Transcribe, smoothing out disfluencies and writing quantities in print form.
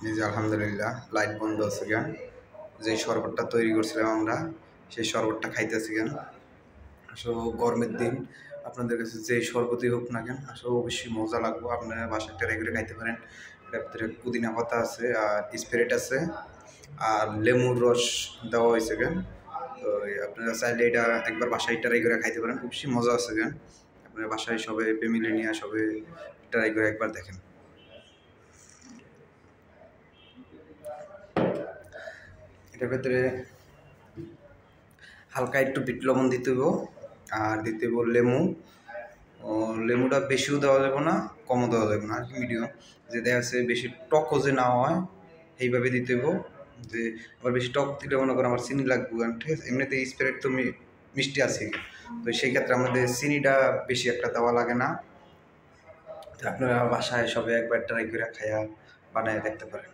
এই যে আলহামদুলিল্লাহ লাইট বন্ধ আছে কেন, যে শরবতটা তৈরি করছিলাম আমরা সেই শরবতটা খাইতেছি কেন। আসলে গরমের দিন আপনাদের কাছে যে শরবতই হোক না কেন আসলে অবশ্যই মজা লাগবে। আপনারা বাসায় ট্রাই করে খাইতে পারেন। এটার ভিতরে পুদিনা পাতা আছে আর স্প্রাইট আছে আর লেবুর রস দেওয়া হয়েছে কেন। তো আপনারা চাইলে এটা একবার বাসায় ট্রাই করে খাইতে পারেন, অবশ্যই মজা আছে কেন। আপনারা বাসায় সবাই ফ্যামিলি নিয়ে সবাই ট্রাই করে একবার দেখেন। এটার ভেতরে হালকা একটু বিট লবণ দিতে হইব আর দিতে হইব লেবু। লেবুটা বেশিও দেওয়া যাবে না, কমও দেওয়া যাবে না, আর কি মিডিয়াম, যে দেখা যাচ্ছে বেশি টকও যে না হয় এইভাবে দিতে হইব। যে আবার বেশি টক দিলে মনে করেন আমার চিনি লাগবে, ঠিক আছে। এমনিতে স্প্রাইট তো মিষ্টি আছে, তো সেই ক্ষেত্রে আমাদের চিনিটা বেশি একটা দেওয়া লাগে না। আপনারা বাসায় সবাই একবার ট্রাই করে খাইয়া বানায় দেখতে পারেন।